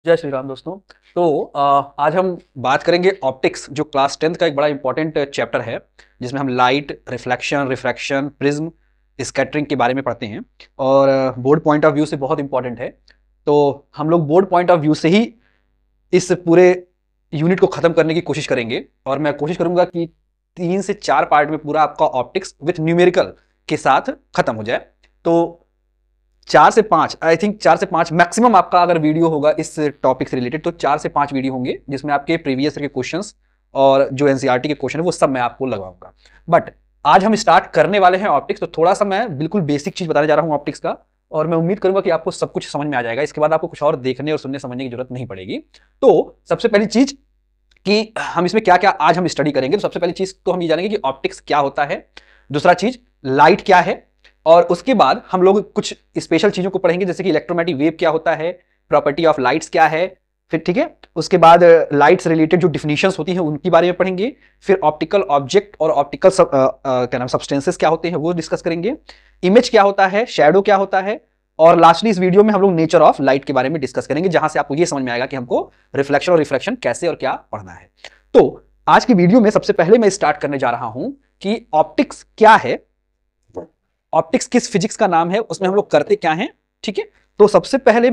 जय श्री राम दोस्तों। तो आज हम बात करेंगे ऑप्टिक्स, जो क्लास 10th का एक बड़ा इंपॉर्टेंट चैप्टर है, जिसमें हम light, reflection, refraction, prism, scattering के बारे में पढ़ते हैं और बोर्ड पॉइंट ऑफ व्यू से बहुत इंपॉर्टेंट है। तो हम लोग बोर्ड पॉइंट ऑफ व्यू से ही इस पूरे यूनिट को खत्म करने की कोशिश करेंगे और मैं कोशिश करूंगा कि 3 से 4 पार्ट में पूरा आपका ऑप्टिक्स विथ न्यूमेरिकल के साथ खत्म हो जाए। तो 4 से 5, आई थिंक 4 से 5 मैक्सिमम आपका अगर वीडियो होगा इस टॉपिक से रिलेटेड, तो 4 से 5 वीडियो होंगे जिसमें आपके प्रीवियस के क्वेश्चंस और जो एनसीईआरटी के क्वेश्चन है वो सब मैं आपको लगवाऊंगा। बट आज हम स्टार्ट करने वाले हैं ऑप्टिक्स, तो थोड़ा सा मैं बिल्कुल बेसिक चीज बताने जा रहा हूं ऑप्टिक्स का, और मैं उम्मीद करूंगा कि आपको सब कुछ समझ में आ जाएगा। इसके बाद आपको कुछ और देखने और सुनने समझने की जरूरत नहीं पड़ेगी। तो सबसे पहली चीज कि हम इसमें क्या क्या आज हम स्टडी करेंगे, तो सबसे पहली चीज तो हम ये जानेंगे कि ऑप्टिक्स क्या होता है। दूसरा चीज लाइट क्या है, और उसके बाद हम लोग कुछ स्पेशल चीजों को पढ़ेंगे, जैसे कि इलेक्ट्रोमैग्नेटिक वेव क्या होता है, प्रॉपर्टी ऑफ लाइट्स क्या है, फिर ठीक है उसके बाद लाइट्स रिलेटेड जो डिफिनीशंस होती हैं उनके बारे में पढ़ेंगे। फिर ऑप्टिकल ऑब्जेक्ट और ऑप्टिकल क्या नाम सब्सटेंसेस क्या होते हैं वो डिस्कस करेंगे। इमेज क्या होता है, शैडो क्या होता है, और लास्टली इस वीडियो में हम लोग नेचर ऑफ लाइट के बारे में डिस्कस करेंगे, जहां से आपको ये समझ में आएगा कि हमको रिफ्लेक्शन और रिफ्रैक्शन कैसे और क्या पढ़ना है। तो आज की वीडियो में सबसे पहले मैं स्टार्ट करने जा रहा हूं कि ऑप्टिक्स क्या है, ऑप्टिक्स किस फिजिक्स का नाम है, उसमें हम लोग करते क्या हैं। ठीक है, तो सबसे पहले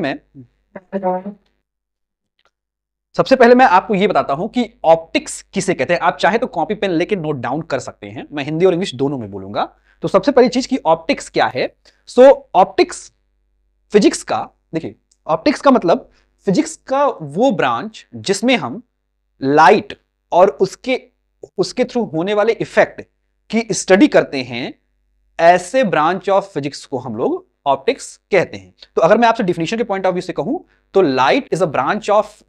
मैं आपको ये बताता हूं कि ऑप्टिक्स किसे कहते हैं। आप चाहे तो कॉपी पेन लेके नोट डाउन कर सकते हैं, मैं हिंदी और इंग्लिश दोनों में बोलूंगा। तो सबसे पहली चीज कि ऑप्टिक्स क्या है। सो ऑप्टिक्स फिजिक्स का, देखिए ऑप्टिक्स का मतलब फिजिक्स का वो ब्रांच जिसमें हम लाइट और उसके थ्रू होने वाले इफेक्ट की स्टडी करते हैं, ऐसे ब्रांच ऑफ फिजिक्स को हम लोग ऑप्टिक्स कहते हैं। तो अगर मैं आपसे डिफिनेशन के पॉइंट ऑफ व्यू से कहूं तो light is a branch of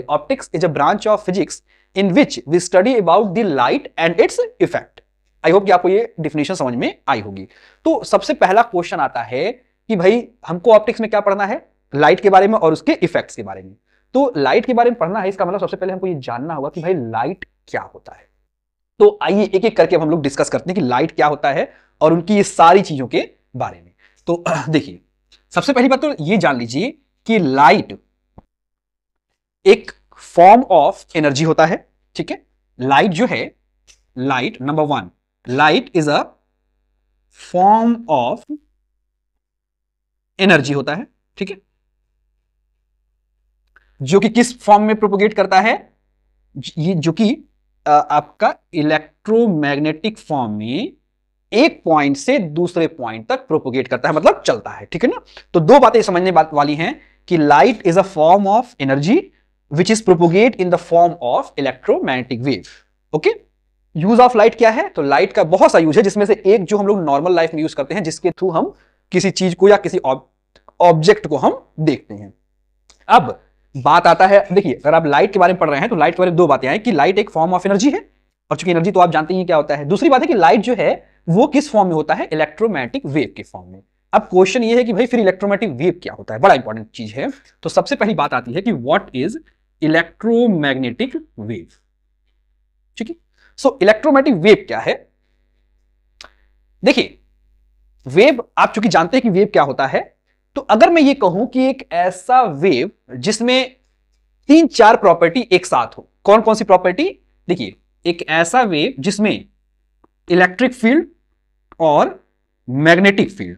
optics is a branch of physics in which we study about the light and its effect. I hope कि आपको ये डिफिनेशन समझ में आई होगी। तो सबसे पहला क्वेश्चन आता है कि भाई हमको ऑप्टिक्स में क्या पढ़ना है, लाइट के बारे में और उसके इफेक्ट्स के बारे में। तो लाइट के बारे में पढ़ना है, इसका मतलब सबसे पहले हमको ये जानना होगा कि भाई लाइट क्या होता है। तो आइए एक एक करके हम लोग डिस्कस करते हैं कि लाइट क्या होता है और उनकी ये सारी चीजों के बारे में। तो देखिए सबसे पहली बात तो ये जान लीजिए कि लाइट एक फॉर्म ऑफ एनर्जी होता है। ठीक है, लाइट जो है, light number 1, light is a form of energy होता है। ठीक है, जो कि किस फॉर्म में प्रोपोगेट करता है, ये जो कि आपका इलेक्ट्रोमैग्नेटिक फॉर्म में एक पॉइंट से दूसरे पॉइंट तक प्रोपोगेट करता है, मतलब चलता है। ठीक है ना, तो दो बातें समझने वाली हैं कि light is a form of energy which is propagate in the form of electromagnetic wave. Okay, use of light क्या है, तो लाइट का बहुत सा यूज है, जिसमें से एक जो हम लोग नॉर्मल लाइफ में यूज करते हैं, जिसके थ्रू हम किसी चीज को या किसी ऑब्जेक्ट को हम देखते हैं। अब बात आता है, देखिए अगर आप लाइट के बारे में पढ़ रहे हैं तो लाइट के बारे में दो बातें हैं कि लाइट एक फॉर्म ऑफ एनर्जी है, और चूंकि एनर्जी तो आप जानते ही क्या होता है। दूसरी बात है कि लाइट जो है वो किस फॉर्म में होता है, इलेक्ट्रोमैग्नेटिक वेव के फॉर्म में। अब क्वेश्चन ये है कि भाई फिर इलेक्ट्रोमैग्नेटिक वेव क्या होता है, बड़ा इंपॉर्टेंट चीज है। तो सबसे पहली बात आती है कि व्हाट इज इलेक्ट्रोमैग्नेटिक वेव। ठीक है, सो इलेक्ट्रोमैग्नेटिक वेव क्या है। देखिए वेव आप चूंकि जानते हैं कि वेव क्या होता है, तो अगर मैं ये कहूं कि एक ऐसा वेव जिसमें 3-4 प्रॉपर्टी एक साथ हो, कौन कौन सी प्रॉपर्टी, देखिए एक ऐसा वेव जिसमें इलेक्ट्रिक फील्ड और मैग्नेटिक फील्ड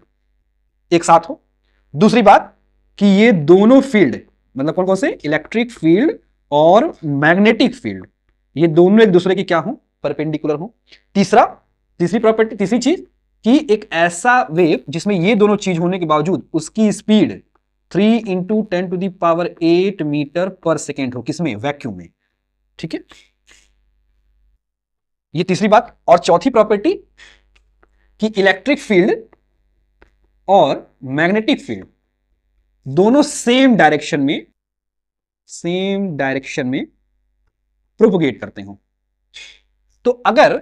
एक साथ हो। दूसरी बात कि ये दोनों फील्ड, मतलब कौन कौन से, इलेक्ट्रिक फील्ड और मैग्नेटिक फील्ड, ये दोनों एक दूसरे की क्या हो, परपेंडिकुलर हो। तीसरी प्रॉपर्टी, तीसरी चीज कि एक ऐसा वेव जिसमें ये दोनों चीज होने के बावजूद उसकी स्पीड 3 × 10⁸ मीटर पर सेकेंड हो, किसमें, वैक्यूम में। ठीक है, ये तीसरी बात। और चौथी प्रॉपर्टी कि इलेक्ट्रिक फील्ड और मैग्नेटिक फील्ड दोनों सेम डायरेक्शन में प्रोपोगेट करते हो। तो अगर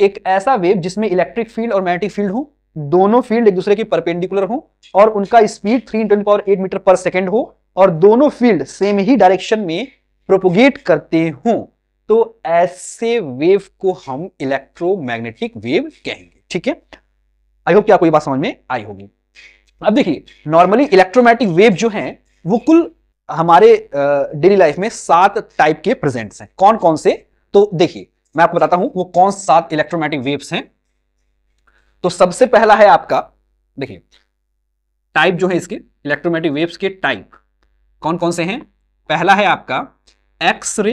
एक ऐसा वेव जिसमें इलेक्ट्रिक फील्ड और मैग्नेटिक फील्ड हो, दोनों फील्ड एक दूसरे के परपेंडिकुलर हो और उनका स्पीड 3 × 10⁸ मीटर पर सेकेंड हो, और दोनों फील्ड सेम ही डायरेक्शन में प्रोपोगेट करते हो, तो ऐसे वेव को हम इलेक्ट्रोमैग्नेटिक वेव कहेंगे। ठीक है, आई होप कि आपको ये बात समझ में आई होगी। अब देखिए नॉर्मली इलेक्ट्रोमैग्नेटिक वेव जो है वो कुल हमारे डेली लाइफ में 7 टाइप के प्रेजेंट्स हैं। कौन कौन से? तो देखिए मैं आपको बताता हूं वो कौन 7 इलेक्ट्रोमैग्नेटिक वेव्स हैं। तो सबसे पहला है आपका, देखिए टाइप जो है इसके इलेक्ट्रोमैग्नेटिक वेव्स के टाइप कौन कौन से हैं। पहला है आपका एक्स रे,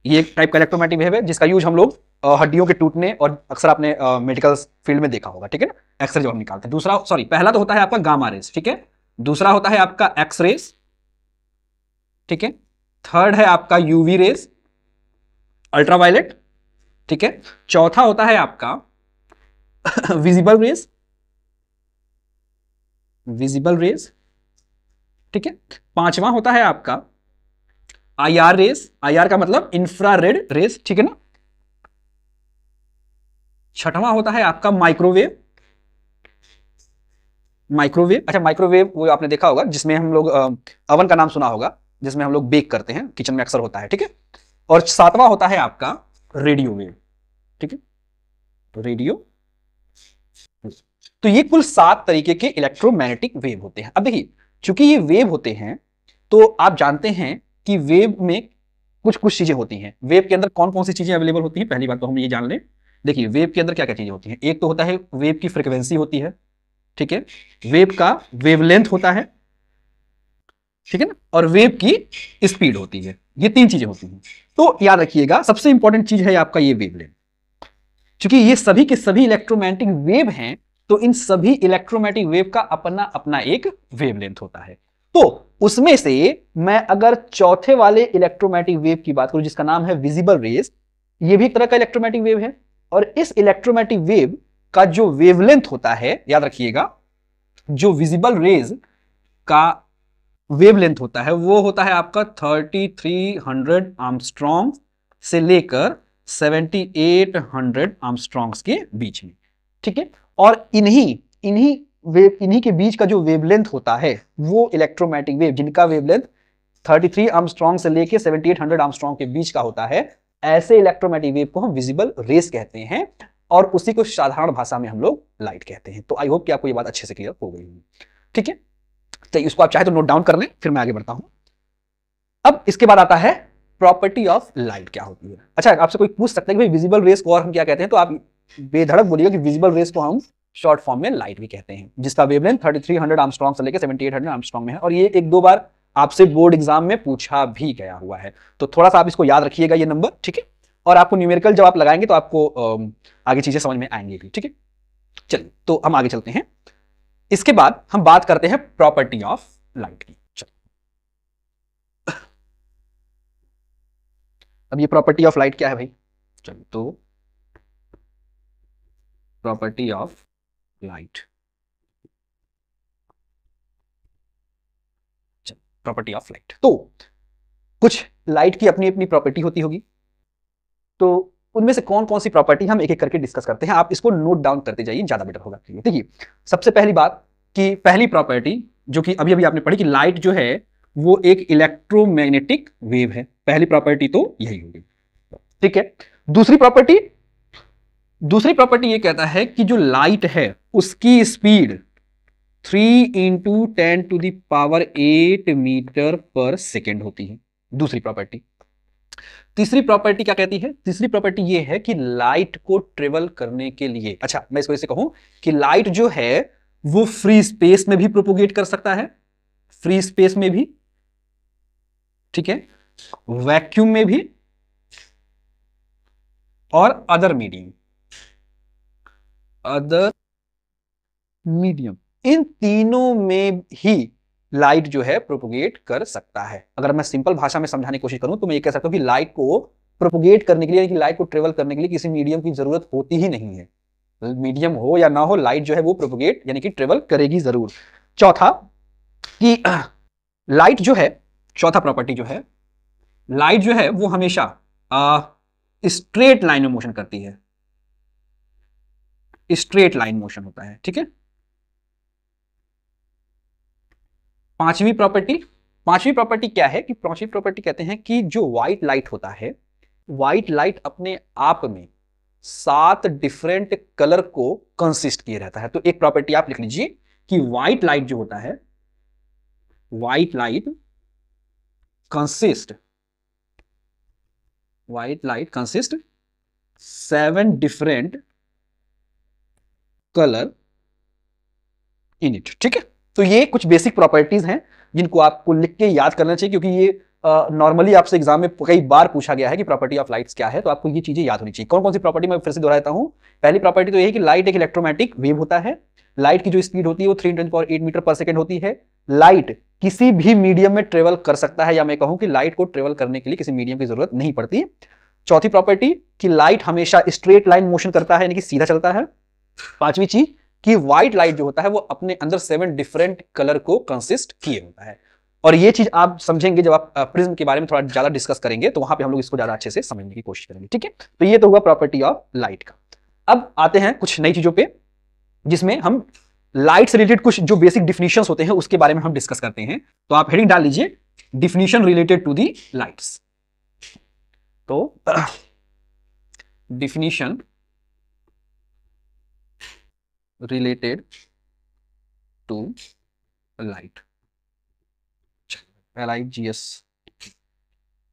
ये एक टाइप का इलेक्ट्रोमैग्नेटिक वेव है जिसका यूज हम लोग हड्डियों के टूटने और अक्सर आपने मेडिकल फील्ड में देखा होगा, ठीक है ना, एक्सरे जो हम निकालते हैं। दूसरा सॉरी पहला तो होता है आपका गामा रेस, ठीक है। दूसरा होता है आपका एक्स रेस, ठीक है। थर्ड है आपका यूवी रेस, अल्ट्रावायलेट, ठीक है। चौथा होता है आपका विजिबल रेस, विजिबल रेस, ठीक है। पांचवा होता है आपका आईआर रेस, आईआर का मतलब इंफ्रारेड रेस, ठीक है ना। छठवां होता है आपका माइक्रोवेव, माइक्रोवेव, अच्छा माइक्रोवेव वो आपने देखा होगा जिसमें हम लोग अवन का नाम सुना होगा, जिसमें हम लोग बेक करते हैं, किचन में अक्सर होता है, ठीक है। और सातवां होता है आपका रेडियो वेव, ठीक है, तो रेडियो। तो ये कुल 7 तरीके के इलेक्ट्रोमैग्नेटिक वेव होते हैं। अब देखिए चूंकि ये वेव होते हैं तो आप जानते हैं कि वेव में कुछ कुछ चीजें होती हैं। वेव के अंदर कौन कौन सी चीजें अवेलेबल होती हैं, पहली बात तो हम ये जान लें। देखिए वेव के अंदर क्या क्या चीजें होती हैं। एक तो होता है वेव की फ्रीक्वेंसी होती है, ठीक है। वेव का वेवलेंथ होता है, ठीक है ना, और वेव की स्पीड होती है। ये 3 चीजें होती हैं। तो याद रखिएगा सबसे इंपॉर्टेंट चीज है आपका ये वेवलेंथ। क्योंकि ये सभी के सभी इलेक्ट्रोमैग्नेटिक वेव हैं तो इन सभी इलेक्ट्रोमैग्नेटिक वेव का अपना अपना एक वेवलेंथ होता है। तो उसमें से मैं अगर चौथे वाले इलेक्ट्रोमैग्नेटिक वेव की बात करूं जिसका नाम है विजिबल रेज, ये भी एक तरह का इलेक्ट्रोमैग्नेटिक वेव है। और इस इलेक्ट्रोमैग्नेटिक वेव का जो वेवलेंथ होता है, याद रखिएगा, जो विजिबल रेज का वेवलेंथ होता है वो होता है आपका 3300 आर्मस्ट्रॉन्ग से लेकर 7800 आर्मस्ट्रॉन्ग्स के बीच में, ठीक है। और इन्हीं के बीच का जो वेवलेंथ होता है वो इलेक्ट्रोमैग्नेटिक वेव जिनका वेवलेंथ 33 आर्मस्ट्रॉन्ग से लेकर 7800 आर्मस्ट्रॉन्ग के बीच का होता है, ऐसे इलेक्ट्रोमैग्नेटिक वेव को हम विजिबल रेस कहते हैं और उसी को साधारण भाषा में हम लोग लाइट कहते हैं। तो आई होप कि आपको ये बात अच्छे से क्लियर हो गई होगी, ठीक है। तो इसको आप चाहे तो नोट डाउन कर लें, फिर मैं आगे बढ़ता हूं। अब इसके बाद आता है प्रॉपर्टी ऑफ लाइट क्या होती है। अच्छा आपसे कोई पूछ सकता है कि भाई विजिबल रेस को और हम क्या कहते हैं, तो आप बेधड़क बोलिएगा कि विजिबल रेस को हम शॉर्ट फॉर्म में लाइट भी कहते हैं, जिसका वेवलेंथ 3300 आर्मस्ट्रॉन्ग से लेकर 7800 आर्मस्ट्रॉन्ग में है। और ये 1-2 बार आपसे बोर्ड एग्जाम में पूछा भी गया हुआ है, तो थोड़ा सा आप इसको याद रखिएगा ये नंबर, ठीक है। और आपको न्यूमेरिकल जब आप लगाएंगे तो आपको आगे चीजें समझ में आएंगी भी, ठीक है। चलिए तो हम आगे चलते हैं। इसके बाद हम बात करते हैं प्रॉपर्टी ऑफ लाइट की। अब ये प्रॉपर्टी ऑफ लाइट क्या है भाई, चलिए तो property of light, property of light, तो कुछ लाइट की अपनी अपनी प्रॉपर्टी होती होगी, तो उनमें से कौन कौन सी प्रॉपर्टी हम एक एक करके डिस्कस करते हैं। आप इसको नोट डाउन करते जाइए, ज्यादा बेटर होगा। देखिए सबसे पहली बात कि पहली प्रॉपर्टी जो कि अभी अभी आपने पढ़ी कि लाइट जो है वो एक इलेक्ट्रोमैग्नेटिक वेव है, पहली प्रॉपर्टी तो यही होगी, ठीक है। दूसरी प्रॉपर्टी ये कहता है कि जो लाइट है उसकी स्पीड 3 × 10⁸ मीटर पर सेकेंड होती है, दूसरी प्रॉपर्टी। तीसरी प्रॉपर्टी क्या कहती है, तीसरी प्रॉपर्टी ये है कि लाइट को ट्रेवल करने के लिए, अच्छा मैं इसको ऐसे कहूं कि लाइट जो है वो फ्री स्पेस में भी प्रोपोगेट कर सकता है, फ्री स्पेस में भी, ठीक है, वैक्यूम में भी और अदर मीडियम, इन तीनों में ही लाइट जो है प्रोपोगेट कर सकता है। अगर मैं सिंपल भाषा में समझाने की कोशिश करूं तो मैं ये कह सकता हूं कि लाइट को प्रोपोगेट करने के लिए, कि लाइट को ट्रेवल करने के लिए किसी मीडियम की जरूरत होती ही नहीं है। मीडियम हो या ना हो, लाइट जो है वो प्रोपोगेट यानी कि ट्रेवल करेगी जरूर। चौथा कि लाइट जो है, चौथा प्रॉपर्टी जो है, लाइट जो है वो हमेशा स्ट्रेट लाइन में मोशन करती है, स्ट्रेट लाइन मोशन होता है, ठीक है। पांचवी प्रॉपर्टी क्या है कि पांचवी प्रॉपर्टी कहते हैं कि जो व्हाइट लाइट होता है, व्हाइट लाइट अपने आप में 7 डिफरेंट कलर को कंसिस्ट किए रहता है। तो एक प्रॉपर्टी आप लिख लीजिए कि व्हाइट लाइट जो होता है white light consists 7 different colour in it. ठीक है, तो ये कुछ बेसिक प्रॉपर्टीज हैं जिनको आपको लिख के याद करना चाहिए, क्योंकि ये नॉर्मली आपसे एग्जाम में कई बार पूछा गया है कि प्रॉपर्टी ऑफ लाइट्स क्या है, तो आपको ये चीजें याद होनी चाहिए। कौन कौन सी प्रॉपर्टी मैं फिर से दोहराता हूं। पहली प्रॉपर्टी तो यही कि लाइट एक इलेक्ट्रोमैग्नेटिक वेव होता है। लाइट की जो स्पीड होती है वो 3×10⁸ मीटर पर सेकेंड होती है। लाइट किसी भी मीडियम में ट्रेवल कर सकता है, या मैं कहूं कि लाइट को ट्रेवल करने के लिए किसी मीडियम की जरूरत नहीं पड़ती। चौथी प्रॉपर्टी कि लाइट हमेशा स्ट्रेट लाइन मोशन करता है, यानी कि सीधा चलता है। पांचवी चीज कि व्हाइट लाइट जो होता है वो अपने अंदर 7 डिफरेंट कलर को कंसिस्ट किए होता है। और ये चीज आप समझेंगे जब आप प्रिज्म के बारे में थोड़ा ज्यादा डिस्कस करेंगे, तो वहां पे हम लोग इसको ज्यादा अच्छे से समझने की कोशिश करेंगे। ठीक है, तो ये तो हुआ प्रॉपर्टी ऑफ लाइट का। अब आते हैं कुछ नई चीजों पे, जिसमें हम लाइट से रिलेटेड कुछ जो बेसिक डिफिनेशंस होते हैं उसके बारे में हम डिस्कस करते हैं। तो आप हेडिंग डाल लीजिए, definition related to the lights. तो definition related to light, LIGS।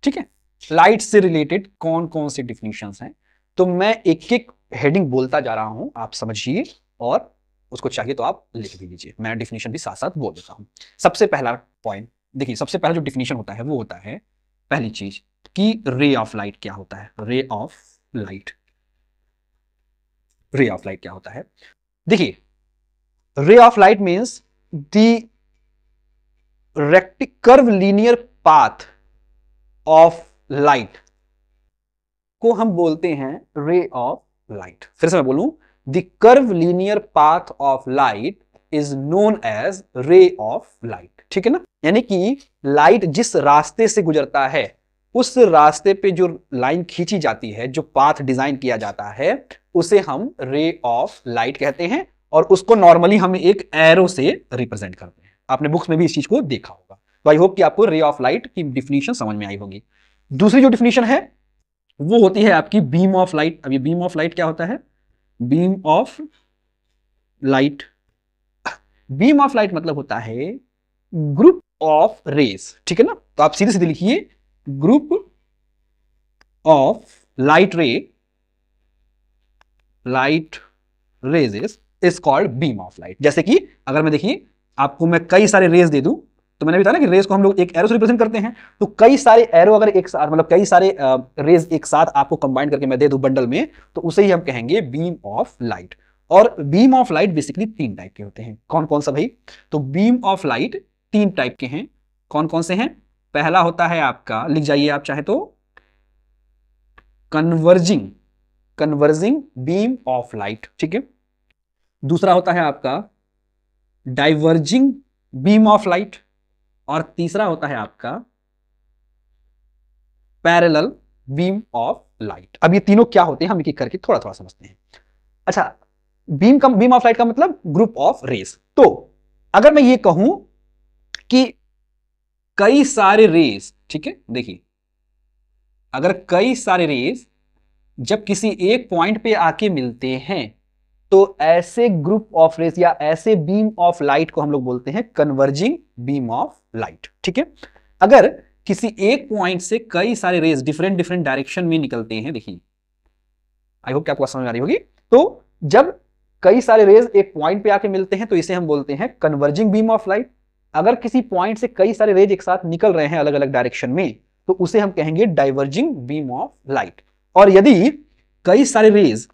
ठीक है, लाइट से रिलेटेड कौन कौन से डिफिनेशंस हैं, तो मैं एक एक हेडिंग बोलता जा रहा हूं, आप समझिए, और उसको चाहिए तो आप लिख भी लीजिए, मैं डिफिनेशन भी साथ साथ बोल देता हूं। सबसे पहला पॉइंट देखिए, सबसे पहला जो डिफिनेशन होता है वो होता है, पहली चीज कि रे ऑफ लाइट क्या होता है। रे ऑफ लाइट क्या होता है, देखिए, रे of light means the curve linear path of light को हम बोलते हैं रे ऑफ लाइट। फिर से मैं बोलूं, the curve linear path of light is known as ray of light. ठीक है ना, यानी कि लाइट जिस रास्ते से गुजरता है उस रास्ते पे जो लाइन खींची जाती है, जो पाथ डिजाइन किया जाता है, उसे हम रे ऑफ लाइट कहते हैं, और उसको नॉर्मली हम एक एरो से रिप्रेजेंट करते हैं। आपने बुक्स में भी इस चीज को देखा होगा, तो आई होप कि आपको रे ऑफ लाइट की डिफिनेशन समझ में आई होगी। दूसरी जो डिफिनेशन है वो होती है आपकी बीम ऑफ लाइट। अब ये बीम ऑफ लाइट क्या होता है, beam of light, beam of light मतलब होता है ग्रुप ऑफ रेज। ठीक है ना, तो आप सीधे सीधे लिखिए, group of light raises is called beam of light. जैसे कि अगर मैं देखिए आपको मैं कई सारे रेज दे दूं, तो मैंने बताया ना कि रेज को हम लोग एक एरो से रिप्रेजेंट करते हैं, तो कई सारे एरो अगर एक साथ, मतलब कई सारे रेज एक साथ आपको कंबाइन करके मैं दे दूं बंडल में, तो उसे ही हम कहेंगे बीम ऑफ लाइट। और beam of light basically 3 type के होते हैं। कौन कौन सा भाई, तो बीम ऑफ लाइट 3 टाइप के हैं। कौन कौन से हैं, पहला होता है आपका, लिख जाइए आप चाहे तो, कन्वर्जिंग बीम ऑफ लाइट। ठीक है, दूसरा होता है आपका डाइवर्जिंग बीम ऑफ लाइट, और तीसरा होता है आपका पैरेलल बीम ऑफ लाइट। अब ये तीनों क्या होते हैं हम एक एक करके थोड़ा थोड़ा समझते हैं। अच्छा, बीम ऑफ लाइट का मतलब ग्रुप ऑफ रेज। तो अगर मैं ये कहूं कि कई सारे रेज, ठीक है, देखिए, अगर कई सारे रेज जब किसी एक पॉइंट पे आके मिलते हैं, तो ऐसे ग्रुप ऑफ रेज या ऐसे बीम ऑफ लाइट को हम लोग बोलते हैं कन्वर्जिंग बीम ऑफ लाइट। ठीक है, अगर किसी एक पॉइंट से कई सारे रेज डिफरेंट डिफरेंट डायरेक्शन में निकलते हैं, देखिए, आई होप कि आपको समझ आ रही होगी, तो जब कई सारे रेज एक पॉइंट पे आके मिलते हैं तो इसे हम बोलते हैं कन्वर्जिंग बीम ऑफ लाइट। अगर किसी पॉइंट से कई सारे रेज एक साथ निकल रहे हैं अलग अलग डायरेक्शन में, तो उसे हम कहेंगे डाइवर्जिंग बीम ऑफ लाइट। और यदि कई सारे रेज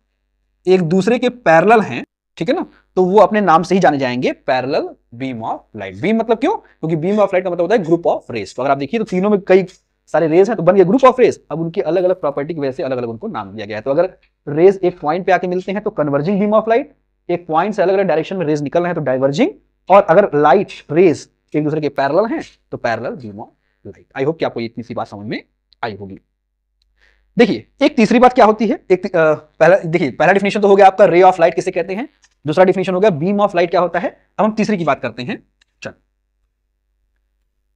एक दूसरे के पैरेलल हैं, ठीक है ना, तो वो अपने नाम से ही जाने जाएंगे parallel beam of light. Beam मतलब क्यों, क्योंकि बीम ऑफ लाइट का मतलब होता है ग्रुप ऑफ रेज। तो अगर आप देखिए तो तीनों में कई सारे रेज हैं, तो बन गया ग्रुप ऑफ रेज। अब उनकी अलग अलग प्रॉपर्टी की वजह से अलग अलग उनको नाम दिया गया है। तो अगर रेज एक पॉइंट पे आके मिलते हैं तो कन्वर्जिंग बीम ऑफ लाइट, एक पॉइंट से अलग अलग डायरेक्शन में रेज निकल रहे हैं तो डाइवर्जिंग, और अगर लाइट रेज एक दूसरे के पैरेलल हैं तो parallel beam of light. I hope कि आपको इतनी सी बात समझ में आई होगी। देखिए, एक तीसरी बात क्या होती है, पहला देखिए, पहला डिफिनेशन तो हो गया आपका रे ऑफ लाइट किसे कहते हैं, दूसरा डिफिनेशन हो गया बीम ऑफ लाइट क्या होता है। अब हम तीसरी की बात करते हैं। चल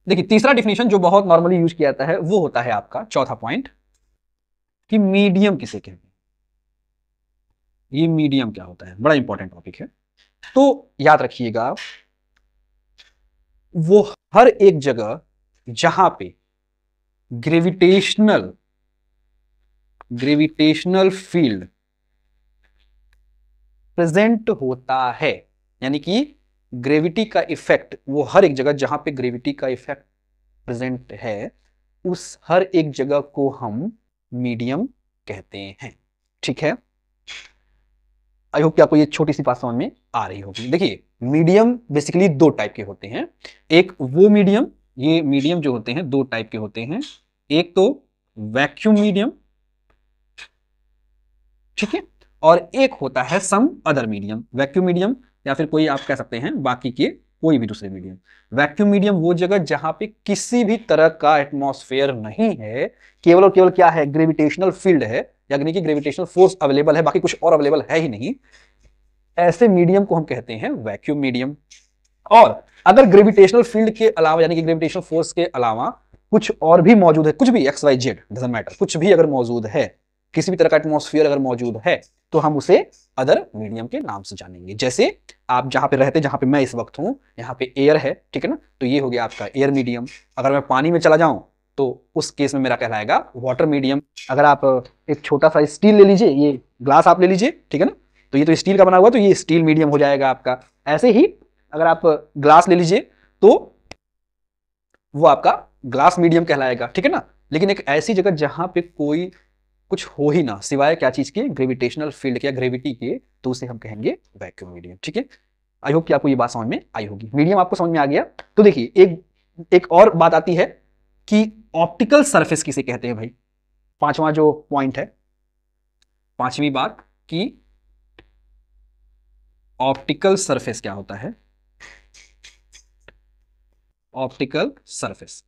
देखिए, तीसरा डिफिनेशन जो बहुत नॉर्मली यूज किया जाता है वो होता है आपका चौथा पॉइंट, कि मीडियम किसे कहते हैं। ये मीडियम क्या होता है, बड़ा इंपॉर्टेंट टॉपिक है, तो याद रखिएगा, वो हर एक जगह जहां पे ग्रेविटेशनल फील्ड प्रेजेंट होता है, यानी कि ग्रेविटी का इफेक्ट, वो हर एक जगह जहां पे ग्रेविटी का इफेक्ट प्रेजेंट है, उस हर एक जगह को हम मीडियम कहते हैं। ठीक है, आई होप कि आपको ये छोटी सी बात समझ में आ रही होगी। देखिए, मीडियम बेसिकली दो टाइप के होते हैं। एक वो मीडियम, ये मीडियम जो होते हैं दो टाइप के होते हैं। एक तो वैक्यूम मीडियम, ठीक है, और एक होता है some other medium. Vacuum medium या फिर कोई आप कह सकते हैं बाकी के कोई भी दूसरे मीडियम। वैक्यूम मीडियम वो जगह जहां पे किसी भी तरह का एटमॉस्फेयर नहीं है, केवल और केवल क्या है, ग्रेविटेशनल फील्ड है, यानी कि ग्रेविटेशनल फोर्स अवेलेबल है, बाकी कुछ और अवेलेबल है ही नहीं। ऐसे मीडियम को हम कहते हैं वैक्यूम मीडियम। और अगर ग्रेविटेशनल फील्ड के अलावा, यानी कि ग्रेविटेशनल फोर्स के अलावा कुछ और भी मौजूद है, कुछ भी X Y Z doesn't matter, कुछ भी अगर मौजूद है, किसी भी तरह का एटमॉस्फेयर अगर मौजूद है, तो हम उसे अदर मीडियम के नाम से जानेंगे। जैसे आप जहां पे रहते, जहां पे मैं इस वक्त हूं, यहाँ पे एयर है, ठीक है ना, तो ये हो गया आपका एयर मीडियम। अगर मैं पानी में चला जाऊं तो उस केस में मेरा कहलाएगा वाटर मीडियम। अगर आप एक छोटा सा स्टील ले लीजिए, ये ग्लास आप ले लीजिए, ठीक है ना, तो ये तो स्टील का बना हुआ, तो ये स्टील मीडियम हो जाएगा आपका। ऐसे ही अगर आप ग्लास ले लीजिए तो वो आपका ग्लास मीडियम कहलाएगा, ठीक है ना। लेकिन एक ऐसी जगह जहां पे कोई कुछ हो ही ना, सिवाय क्या चीज के, ग्रेविटेशनल फील्ड के या ग्रेविटी के, तो उसे हम कहेंगे वैक्यूम मीडियम। ठीक है, आई होप कि आपको ये बात समझ में आई होगी। मीडियम आपको समझ में आ गया। तो देखिए, एक और बात आती है कि ऑप्टिकल सरफेस किसे कहते हैं भाई। पांचवा जो पॉइंट है, पांचवी बात कि ऑप्टिकल सरफेस क्या होता है। ऑप्टिकल सरफेस,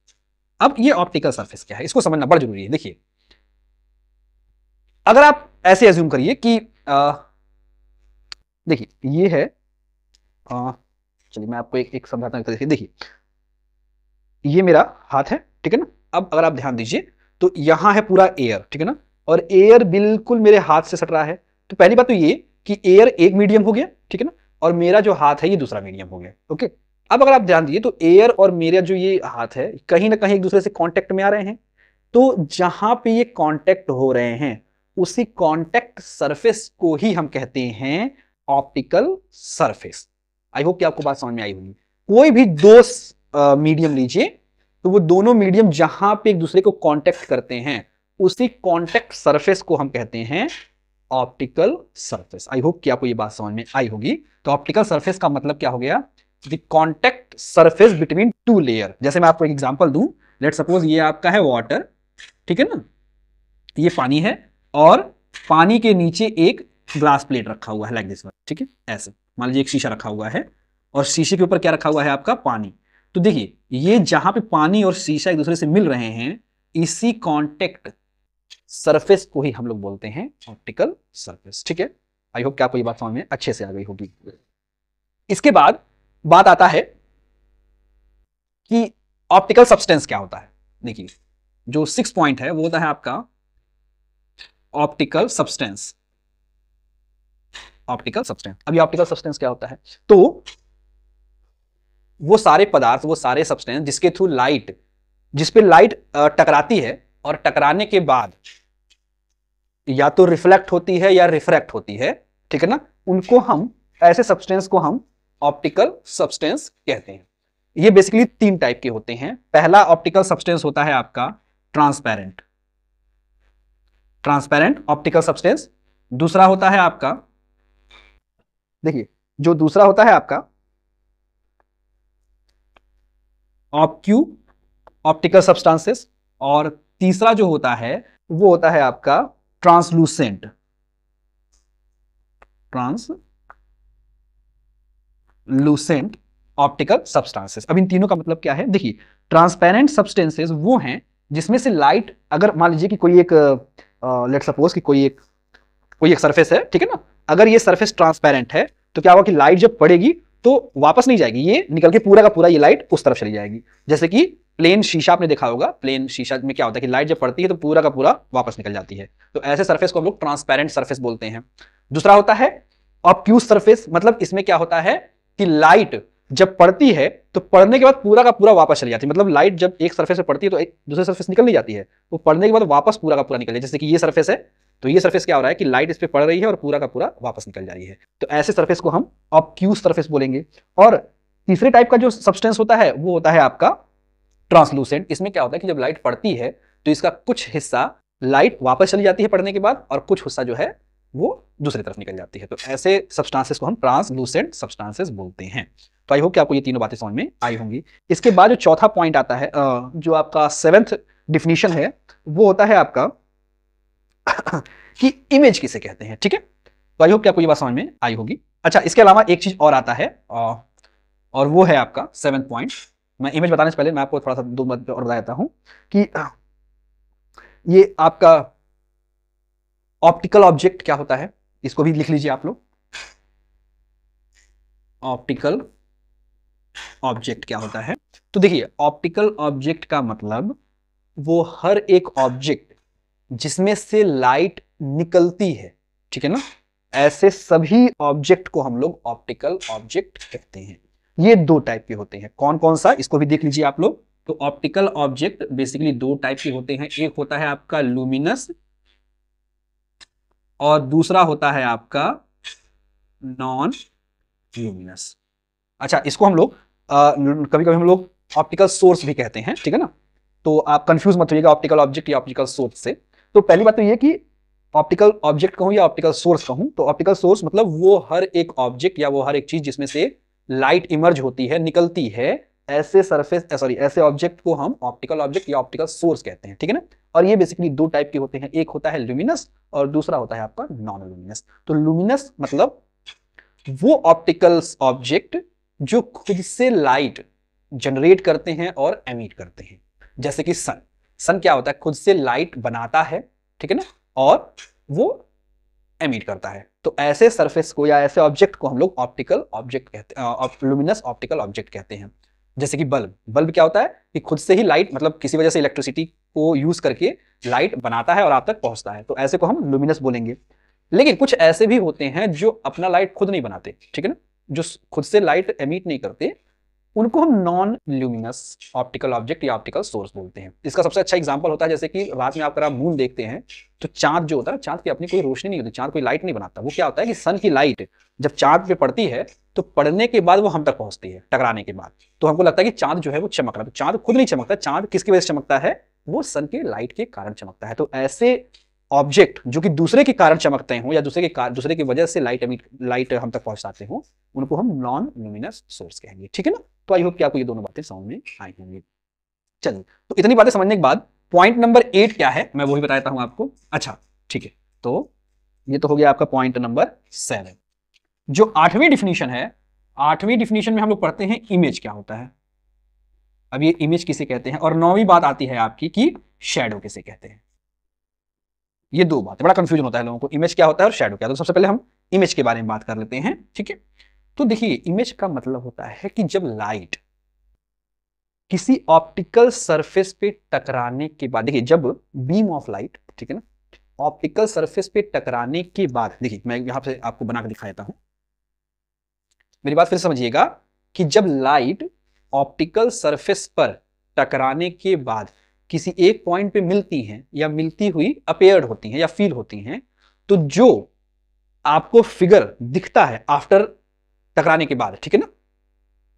अब ये ऑप्टिकल सरफेस क्या है, इसको समझना बड़ा जरूरी है। देखिए, अगर आप ऐसे एज्यूम करिए कि देखिए ये है, चलिए मैं आपको एक समझाता हूं। देखिए, ये मेरा हाथ है, ठीक है ना। अब अगर आप ध्यान दीजिए तो यहां है पूरा एयर, ठीक है ना, और एयर बिल्कुल मेरे हाथ से सट रहा है। तो पहली बात तो ये कि एयर एक मीडियम हो गया, ठीक है ना, और मेरा जो हाथ है ये दूसरा मीडियम हो गया। ओके, अब अगर आप ध्यान दीजिए तो एयर और मेरा जो ये हाथ है कहीं ना कहीं एक दूसरे से कांटेक्ट में आ रहे हैं। तो जहां पे ये कांटेक्ट हो रहे हैं, उसी कांटेक्ट सरफेस को ही हम कहते हैं ऑप्टिकल सरफेस। आई होप कि आपको बात समझ में आई होगी। कोई भी दो मीडियम लीजिए, तो वो दोनों मीडियम जहां पे एक दूसरे को कांटेक्ट करते हैं, उसी कांटेक्ट सरफेस को हम कहते हैं ऑप्टिकल सरफेस। आई होप कि आपको ये बात समझ में आई होगी। तो ऑप्टिकल सरफेस का मतलब क्या हो गया, the contact surface between two layer. जैसे मैं आपको एक एग्जांपल दूं, लेट सपोज ये आपका है वाटर, ठीक है ना, ये पानी है, और पानी के नीचे एक ग्लास प्लेट रखा हुआ है, लाइक दिस वन, ठीक है, ऐसे मान लीजिए एक शीशा रखा हुआ है, और शीशे के ऊपर क्या रखा हुआ है आपका, पानी। तो देखिए, ये जहां पे पानी और शीशा एक दूसरे से मिल रहे हैं, इसी कांटेक्ट सरफेस को ही हम लोग बोलते हैं ऑप्टिकल सरफेस। ठीक है, आई होप कि आपको ये बात समझ में अच्छे से आ गई होगी। इसके बाद बात आता है कि ऑप्टिकल सब्सटेंस क्या होता है। देखिए, जो 6 पॉइंट है वो होता है आपका ऑप्टिकल सब्सटेंस। ऑप्टिकल सब्सटेंस, अभी ऑप्टिकल सब्सटेंस क्या होता है, तो वो सारे पदार्थ, वो सारे सब्सटेंस जिसके थ्रू लाइट, जिसपे लाइट टकराती है, और टकराने के बाद या तो रिफ्लेक्ट होती है या रिफ्रैक्ट होती है, ठीक है ना, उनको हम, ऐसे सब्सटेंस को हम ऑप्टिकल सब्सटेंस कहते हैं। ये बेसिकली 3 टाइप के होते हैं। पहला ऑप्टिकल सब्सटेंस होता है आपका ट्रांसपेरेंट, ट्रांसपेरेंट ऑप्टिकल सब्सटेंस। दूसरा होता है आपका, देखिए जो दूसरा होता है आपका ऑब्क्यू ऑप्टिकल सब्सटेंसेस, और तीसरा जो होता है वो होता है आपका ट्रांसलूसेंट, ट्रांसलूसेंट ऑप्टिकल सब्सटेंसेस। अब इन तीनों का मतलब क्या है, देखिए, ट्रांसपेरेंट सब्सटेंसेस वो हैं जिसमें से लाइट, अगर मान लीजिए कि कोई एक लेट सपोज कि कोई एक सरफेस है, ठीक है ना, अगर ये सरफेस ट्रांसपेरेंट है तो क्या होगा कि लाइट जब पड़ेगी तो वापस नहीं जाएगी, ये निकल के पूरा का पूरा ये लाइट उस तरफ चली जाएगी। जैसे कि प्लेन शीशा आपने देखा होगा, प्लेन शीशा में क्या होता है कि लाइट जब पड़ती है तो पूरा का पूरा वापस निकल जाती है। तो ऐसे सरफेस को हम लोग ट्रांसपेरेंट सरफेस बोलते हैं। दूसरा होता है ऑब्क्यूज सरफेस, मतलब इसमें क्या होता है कि लाइट जब पड़ती है तो पड़ने के बाद पूरा का पूरा वापस चली जाती है। मतलब लाइट जब एक सरफेस पे पड़ती है तो एक दूसरे सरफेस निकल नहीं जाती है, वो पड़ने के बाद वापस पूरा का पूरा निकल जाए। जैसे कि ये सरफेस है, तो ये सरफेस क्या हो रहा है कि लाइट इस पे पड़ रही है और पूरा का पूरा वापस निकल जा रही है। तो ऐसे सरफेस को हम ऑब्क्यूज सरफेस बोलेंगे। और तीसरे टाइप का जो सब्सटेंस होता है वो होता है आपका ट्रांसलूसेंट। इसमें क्या होता है कि जब लाइट पड़ती है तो इसका कुछ हिस्सा लाइट वापस चली जाती है पड़ने के बाद, और कुछ हिस्सा जो है वो दूसरी तरफ निकल जाती है। तो ऐसे सब्सटेंसेस को हम ट्रांसलूसेंट सब्सटेंसेस बोलते हैं। तो आई होप कि आपको ये तीनों बातें समझ में आई होंगी। इसके बाद जो चौथा पॉइंट आता है, जो आपका 7th डिफिनीशन है, वो होता है आपका कि इमेज किसे कहते हैं। ठीक है, तो आई होप कि आपको ये बात समझ में आई होगी। अच्छा, इसके अलावा एक चीज और आता है, और वो है आपका 7th पॉइंट। मैं इमेज बताने से पहले मैं आपको थोड़ा सा दो बात और बता देता हूं कि ये आपका ऑप्टिकल ऑब्जेक्ट क्या होता है, इसको भी लिख लीजिए आप लोग। ऑप्टिकल ऑब्जेक्ट क्या होता है? तो देखिए, ऑप्टिकल ऑब्जेक्ट का मतलब वो हर एक ऑब्जेक्ट जिसमें से लाइट निकलती है, ठीक है ना, ऐसे सभी ऑब्जेक्ट को हम लोग ऑप्टिकल ऑब्जेक्ट कहते हैं। ये दो टाइप के होते हैं। कौन कौन सा, इसको भी देख लीजिए आप लोग। तो ऑप्टिकल ऑब्जेक्ट बेसिकली दो टाइप के होते हैं। एक होता है आपका लुमिनस और दूसरा होता है आपका नॉन लुमिनस। अच्छा, इसको हम लोग कभी कभी हम लोग ऑप्टिकल सोर्स भी कहते हैं, ठीक है ना। तो आप कंफ्यूज मत होइएगा ऑप्टिकल ऑब्जेक्ट या ऑप्टिकल सोर्स से। तो पहली बात तो ये कि ऑप्टिकल ऑब्जेक्ट कहूं या ऑप्टिकल सोर्स कहूं, तो ऑप्टिकल सोर्स मतलब वो हर एक ऑब्जेक्ट या वो हर एक चीज जिसमें से लाइट इमर्ज होती है, निकलती है, ऐसे सरफेस ऐसे ऑब्जेक्ट को हम ऑप्टिकल ऑब्जेक्ट या ऑप्टिकल सोर्स कहते हैं, ठीक है ना। और ये बेसिकली दो टाइप के होते हैं, एक होता है लुमिनस और दूसरा होता है आपका नॉन लुमिनस। तो लुमिनस मतलब वो ऑप्टिकल ऑब्जेक्ट जो खुद से लाइट जनरेट करते हैं और एमिट करते हैं। जैसे कि सन क्या होता है, खुद से लाइट बनाता है, ठीक है ना, और वो एमिट करता है। तो ऐसे सरफेस को या ऐसे ऑब्जेक्ट को हम लोग ऑप्टिकल ऑब्जेक्ट कहते हैं, लुमिनस ऑप्टिकल ऑब्जेक्ट कहते हैं। जैसे कि बल्ब क्या होता है कि खुद से ही लाइट, मतलब किसी वजह से इलेक्ट्रिसिटी को यूज करके लाइट बनाता है और आप तक पहुंचता है, तो ऐसे को हम लुमिनस बोलेंगे। लेकिन कुछ ऐसे भी होते हैं जो अपना लाइट खुद नहीं बनाते, ठीक है ना, जो खुद से लाइट एमिट नहीं करते, उनको हम नॉन ल्यूमिनस ऑप्टिकल ऑब्जेक्ट या ऑप्टिकल सोर्स बोलते हैं। इसका सबसे अच्छा एग्जांपल होता है जैसे कि रात में आप मून देखते हैं तो चांद जो होता है, चांद की अपनी कोई रोशनी नहीं होती, चांद कोई लाइट नहीं बनाता। वो क्या होता है कि सन की लाइट जब चांद पे पड़ती है तो पड़ने के बाद वो हम तक पहुंचती है, टकराने के बाद, तो हमको लगता है कि चांद जो है वो चमक रहा है। तो चांद खुद नहीं चमकता, चांद किसकी वजह से चमकता है, वो सन के लाइट के कारण चमकता है। तो ऐसे ऑब्जेक्ट जो कि दूसरे के कारण चमकते हो या दूसरे की वजह से लाइट हम तक पहुंचाते हो, उनको हम नॉन लुमिनस सोर्स कहेंगे, ठीक है ना। तो आई होप कि आपको ये दोनों बातें समझ में आई होंगी। चलिए, तो इतनी बातें समझने के बाद पॉइंट नंबर 8 क्या है मैं वही बताता हूं आपको। अच्छा ठीक है, तो ये तो हो गया आपका पॉइंट नंबर 7। जो 8वीं डिफिनीशन है, 8वीं डिफिनीशन में हम लोग पढ़ते हैं इमेज क्या होता है। अब ये इमेज किसे कहते हैं, और 9वीं बात आती है आपकी कि शैडो किसे कहते हैं। ये दो बातें बड़ा कंफ्यूजन होता है लोगों को, इमेज क्या होता है और शैडो क्या होता है। तो सबसे पहले हम इमेज के बारे में बात कर लेते हैं, ठीक है। तो देखिए, इमेज का मतलब होता है कि जब लाइट किसी ऑप्टिकल सरफेस पे टकराने के बाद, देखिए जब बीम ऑफ लाइट, ठीक है ना, ऑप्टिकल सरफेस पे टकराने के बाद, देखिए मैं यहां से आपको बना के दिखा देता हूं, मेरी बात फिर समझिएगा कि जब लाइट ऑप्टिकल सरफेस पर टकराने के बाद किसी एक पॉइंट पे मिलती हैं या मिलती हुई अपेयर्ड होती हैं या फील होती हैं, तो जो आपको फिगर दिखता है आफ्टर टकराने के बाद, ठीक है ना,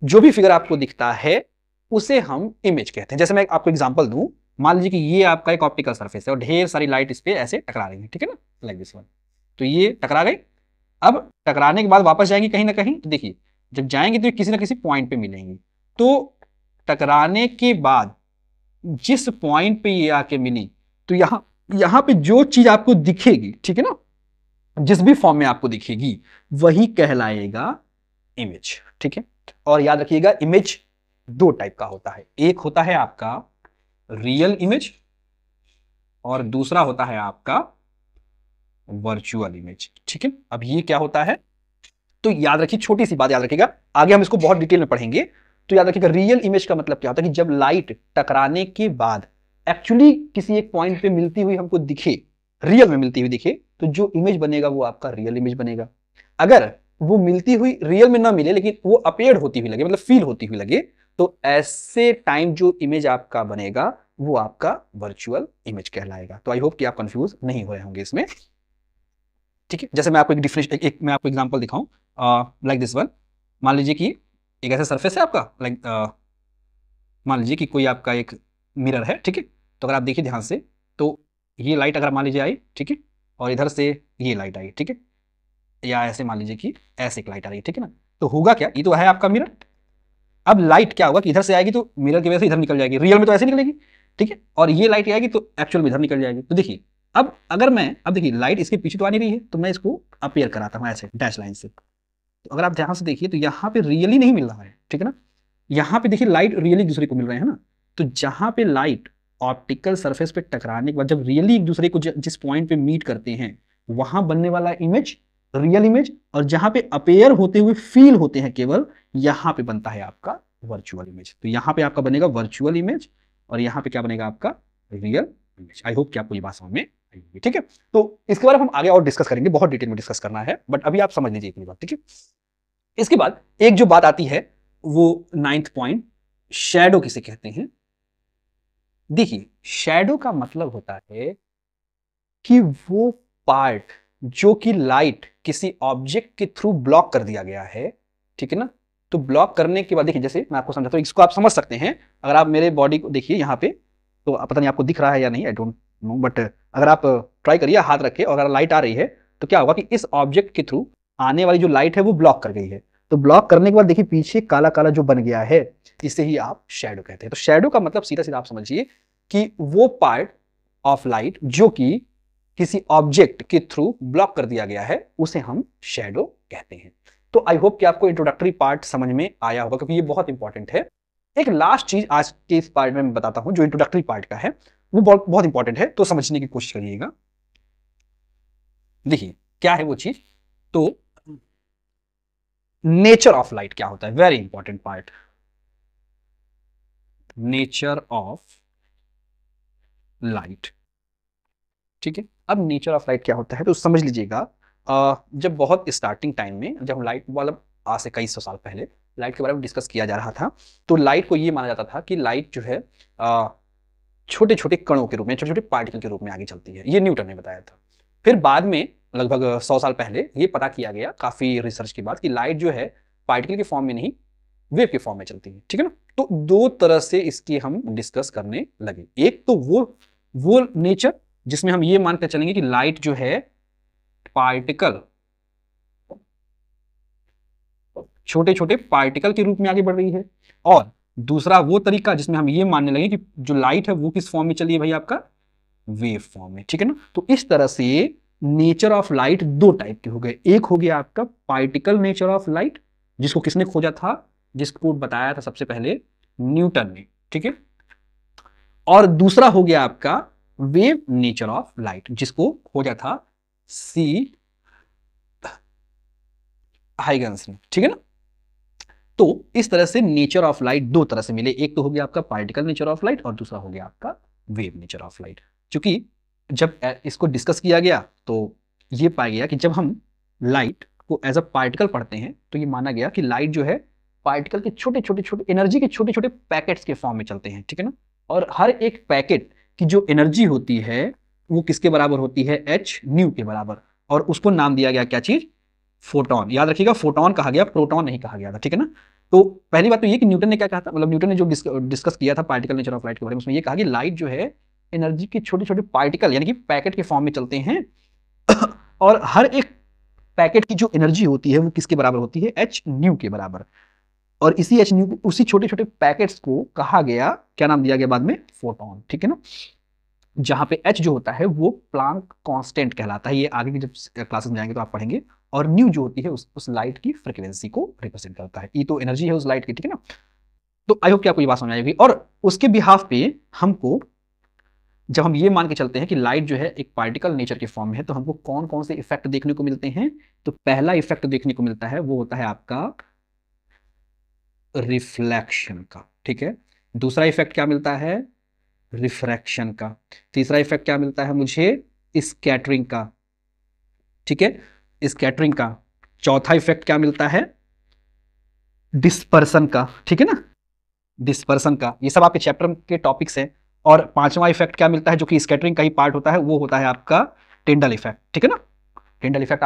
जो भी फिगर आपको दिखता है उसे हम इमेज कहते हैं। जैसे मैं आपको एग्जांपल दूं, मान लीजिए कि ये आपका एक ऑप्टिकल सरफेस है और ढेर सारी लाइट इस पे ऐसे टकरा रही है, ठीक है ना, लाइक दिस वन। तो ये टकरा गई, अब टकराने के बाद वापस जाएंगी कहीं ना कहीं, तो देखिए जब जाएंगे तो किसी ना किसी पॉइंट पे मिलेंगी। तो टकराने के बाद जिस पॉइंट पे ये आके मिली, तो यहां पे जो चीज आपको दिखेगी, ठीक है ना, जिस भी फॉर्म में आपको दिखेगी वही कहलाएगा इमेज, ठीक है। और याद रखिएगा, इमेज दो टाइप का होता है, एक होता है आपका रियल इमेज और दूसरा होता है आपका वर्चुअल इमेज, ठीक है। अब ये क्या होता है, तो याद रखिए, छोटी सी बात याद रखिएगा, आगे हम इसको बहुत डिटेल में पढ़ेंगे। तो याद रखिएगा, रियल इमेज का मतलब क्या होता है कि जब लाइट टकराने के बाद एक्चुअली किसी एक पॉइंट पे मिलती हुई हमको दिखे, रियल में मिलती हुई दिखे, तो जो इमेज बनेगा वो आपका रियल इमेज बनेगा। अगर वो मिलती हुई रियल में ना मिले, लेकिन वो अपीयर्ड होती हुई लगे, मतलब फील होती हुई लगे, तो ऐसे टाइम जो इमेज आपका बनेगा वो आपका वर्चुअल इमेज कहलाएगा। तो आई होप कि आप कंफ्यूज नहीं हुए होंगे इसमें, ठीक है। जैसे मैं आपको एक डिफरेंस एक मैं आपको एग्जांपल दिखाऊं, लाइक दिस वन। मान लीजिए कि एक ऐसा सरफेस है आपका, लाइक मान लीजिए कि कोई आपका एक मिरर है, ठीक है। तो अगर आप देखिए ध्यान से, तो ये लाइट अगर मान लीजिए आई, ठीक है, और इधर से ये लाइट आई, ठीक है, या ऐसे मान लीजिए कि ऐसे एक लाइट आ रही है, ठीक है ना। तो होगा क्या, ये तो है आपका मिरर। अब लाइट क्या होगा कि इधर से आएगी तो मिरर की वजह से इधर निकल जाएगी, रियल में तो ऐसे निकलेगी, ठीक है, और ये लाइट आएगी तो एक्चुअल में इधर निकल जाएगी। तो देखिए अब अगर मैं, अब देखिए लाइट इसके पीछे तो आ नहीं रही है, तो मैं इसको अपेयर कराता हूँ ऐसे डैश लाइन से। तो अगर आप ध्यान से देखिए तो यहाँ पे रियली नहीं मिल रहा है, ठीक है ना। यहाँ पे देखिए लाइट रियली एक दूसरे को मिल रहे हैं ना। तो जहां पे लाइट ऑप्टिकल सरफेस पे टकराने के बाद जब रियली एक दूसरे को जिस पॉइंट पे मीट करते हैं, वहां बनने वाला इमेज रियल इमेज, और जहां पे अपेयर होते हुए फील होते हैं केवल, यहां पे बनता है आपका वर्चुअल इमेज। तो यहां पे आपका बनेगा वर्चुअल इमेज, और यहां पे क्या बनेगा आपका रियल इमेज। आई होप कि आपको ये बात समझ में आई होगी, ठीक है। तो इसके बारे में हम आगे और डिस्कस करेंगे, बहुत डिटेल में डिस्कस करना है, बट अभी आप समझ लीजिए इतनी बात, ठीक है। इसके बाद एक जो बात आती है वो 9th पॉइंट, शैडो किसे कहते हैं। देखिए शैडो का मतलब होता है कि वो पार्ट जो कि लाइट किसी ऑब्जेक्ट के थ्रू ब्लॉक कर दिया गया है, ठीक है ना। तो ब्लॉक करने के बाद देखिए, जैसे मैं आपको समझाता हूं, इसको आप समझ सकते हैं। अगर आप मेरे बॉडी को देखिए यहाँ पे, तो पता नहीं आपको दिख रहा है या नहीं, आई डोंट नो, बट अगर आप ट्राई करिए हाथ रखे और अगर लाइट आ रही है, तो क्या होगा कि इस ऑब्जेक्ट के थ्रू आने वाली जो लाइट है वो ब्लॉक कर गई है। तो ब्लॉक करने के बाद देखिए पीछे काला काला जो बन गया है, इसे ही आप शैडो कहते हैं। तो शैडो का मतलब सीधा सीधा आप समझिए कि वो पार्ट ऑफ लाइट जो कि किसी ऑब्जेक्ट के थ्रू ब्लॉक कर दिया गया है, उसे हम शैडो कहते हैं। तो आई होप कि आपको इंट्रोडक्टरी पार्ट समझ में आया होगा, क्योंकि ये बहुत इंपॉर्टेंट है। एक लास्ट चीज आज के इस पार्ट में मैं बताता हूं, जो इंट्रोडक्टरी पार्ट का है, वो बहुत बहुत इंपॉर्टेंट है, तो समझने की कोशिश करिएगा। देखिए क्या है वो चीज, तो नेचर ऑफ लाइट क्या होता है, very important part, nature of light, ठीक है। अब नेचर ऑफ लाइट क्या होता है तो समझ लीजिएगा। जब बहुत स्टार्टिंग टाइम में, जब हम लाइट, मतलब आज से कई सौ साल पहले लाइट के बारे में डिस्कस किया जा रहा था, तो लाइट को ये माना जाता था कि लाइट जो है छोटे छोटे कणों के रूप में, छोटे छोटे पार्टिकल के रूप में आगे चलती है। ये न्यूटन ने बताया था। फिर बाद में लगभग 100 साल पहले ये पता किया गया काफी रिसर्च के बाद कि लाइट जो है पार्टिकल के फॉर्म में नहीं, वेव के फॉर्म में चलती है, ठीक है ना। तो दो तरह से इसकी हम डिस्कस करने लगे। एक तो वो नेचर जिसमें हम ये मानकर चलेंगे कि लाइट जो है पार्टिकल, छोटे छोटे पार्टिकल के रूप में आगे बढ़ रही है, और दूसरा वो तरीका जिसमें हम ये मानने लगे कि जो लाइट है वो किस फॉर्म में चली है भाई, आपका वेव फॉर्म में, ठीक है ना। तो इस तरह से नेचर ऑफ लाइट दो टाइप के हो गए। एक हो गया आपका पार्टिकल नेचर ऑफ लाइट, जिसको किसने खोजा था, जिसको बताया था सबसे पहले न्यूटन ने, ठीक है। और दूसरा हो गया आपका वेव नेचर ऑफ लाइट, जिसको खोजा था सी हाइगन्स ने, ठीक है ना। तो इस तरह से नेचर ऑफ लाइट दो तरह से मिले, एक तो हो गया आपका पार्टिकल नेचर ऑफ लाइट और दूसरा हो गया आपका वेव नेचर ऑफ लाइट। क्योंकि जब इसको डिस्कस किया गया तो ये पाया गया कि जब हम लाइट को एज अ पार्टिकल पढ़ते हैं, तो ये माना गया कि लाइट जो है पार्टिकल के छोटे छोटे छोटे एनर्जी के छोटे छोटे पैकेट्स के फॉर्म में चलते हैं, ठीक है ना। और हर एक पैकेट की जो एनर्जी होती है वो किसके बराबर होती है, एच न्यू के बराबर। और उसको नाम दिया गया क्या चीज, फोटोन। याद रखिएगा फोटोन कहा गया, प्रोटॉन नहीं कहा गया था, ठीक है ना। तो पहली बात तो ये कि न्यूटन ने क्या कहा था, मतलब न्यूटन ने जो डिस्कस किया था पार्टिकल नेचर ऑफ लाइट के बारे में, उसमें ये कहा कि लाइट जो है एनर्जी के छोटे छोटे पार्टिकल यानी कि पैकेट के फॉर्म में चलते हैं और हर एक पैकेट की जो एनर्जी होती है वो किसके बराबर होती है, एच न्यू के बराबर। और इसी एच न्यू, उसी छोटे छोटे पैकेट्स को कहा गया, क्या नाम दिया गया बाद में, फोटोन, ठीक है ना। जहां पे एच जो होता है वो प्लांक कांस्टेंट कहलाता है, ये आगे की जब क्लासेस में जाएंगे तो आप पढ़ेंगे। और न्यू जो होती है उस लाइट की फ्रीक्वेंसी को रिप्रेजेंट करता है। ई तो एनर्जी है उस लाइट की, ठीक है ना। तो आई होप कि आपको ये बात समझ आएगी। और उसके बिहाफ पे हमको, जब हम ये मान के चलते हैं कि लाइट जो है एक पार्टिकल नेचर के फॉर्म में है, तो हमको कौन कौन से इफेक्ट देखने को मिलते हैं। तो पहला इफेक्ट देखने को मिलता है वो होता है आपका रिफ्लेक्शन का, ठीक है। दूसरा इफेक्ट क्या मिलता है, रिफ्रैक्शन का। तीसरा इफेक्ट क्या मिलता है मुझे, स्कैटरिंग का, ठीक है, स्कैटरिंग का। चौथा इफेक्ट क्या मिलता है, डिस्पर्सन का, ठीक है ना, डिस्पर्सन का। ये सब आपके चैप्टर के टॉपिक्स हैं। और पांचवा इफेक्ट क्या मिलता है, जो कि स्कैटरिंग का ही पार्ट होता है, वो होता है आपका टिंडल इफेक्ट, ठीक है ना। टिंडल इफेक्ट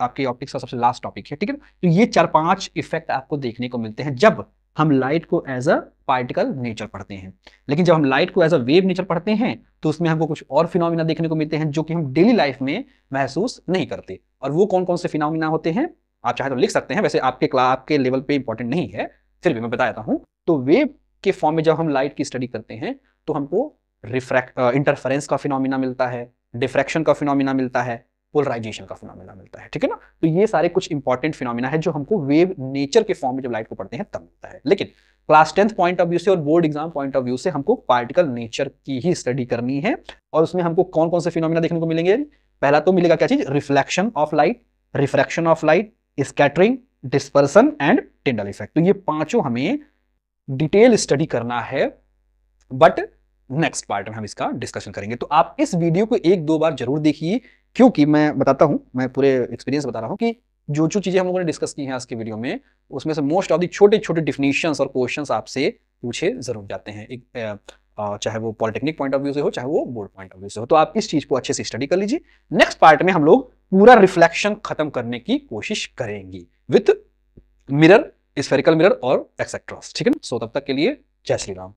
आपके ऑप्टिक्स का सबसे लास्ट टॉपिक है, ठीक है ना। तो ये 4-5 इफेक्ट आपको देखने को मिलते हैं जब हम लाइट को एज अ पार्टिकल नेचर पढ़ते हैं। लेकिन जब हम लाइट को एज अ वेव नेचर पढ़ते हैं तो उसमें हमको कुछ और फिनोमिना देखने को मिलते हैं जो कि हम डेली लाइफ में महसूस नहीं करते। और वो कौन कौन से फिनोमिना होते हैं, आप चाहे तो लिख सकते हैं, वैसे आपके लेवल पे इंपॉर्टेंट नहीं है, फिर भी मैं बता देता हूं। तो वेव के फॉर्म में जब हम लाइट की स्टडी करते हैं तो हमको इंटरफेरेंस का फिनोमिना मिलता है, डिफ्रैक्शन का फिनोमिना मिलता है, पोलराइजेशन का फिनोमिना मिलता है, ठीक है ना। तो ये सारे कुछ इंपॉर्टेंट फिनोमिना है जो हमको वेव नेचर के फॉर्म में जब लाइट को पढ़ते हैं तब मिलता है। लेकिन class 10th point of view से और board exam point of view से हमको पार्टिकल नेचर की ही स्टडी करनी है। और उसमें हमको कौन कौन से फिनोमिना देखने को मिलेंगे, पहला तो मिलेगा क्या चीज, reflection of light, refraction of light, scattering, dispersion and Tyndall effect. तो ये पांचों हमें डिटेल स्टडी करना है, बट नेक्स्ट पार्ट में हम इसका डिस्कशन करेंगे। तो आप इस वीडियो को 1-2 बार जरूर देखिए, क्योंकि मैं बताता हूं, मैं पूरे एक्सपीरियंस बता रहा हूं कि जो जो चीजें हम लोगों ने डिस्कस की हैं आज के वीडियो में, उसमें से मोस्ट ऑफ दी छोटे छोटे डिफिनेशंस और क्वेश्चंस आपसे पूछे जरूर जाते हैं, चाहे वो पॉलिटेक्निक पॉइंट ऑफ व्यू से हो, चाहे वो बोर्ड पॉइंट ऑफ व्यू से हो। तो आप इस चीज को अच्छे से स्टडी कर लीजिए। नेक्स्ट पार्ट में हम लोग पूरा रिफ्लेक्शन खत्म करने की कोशिश करेंगे विथ मिरर, स्फेरिकल मिरर और एक्सेट्रा, ठीक है ना। सो तब तक के लिए जय श्री राम।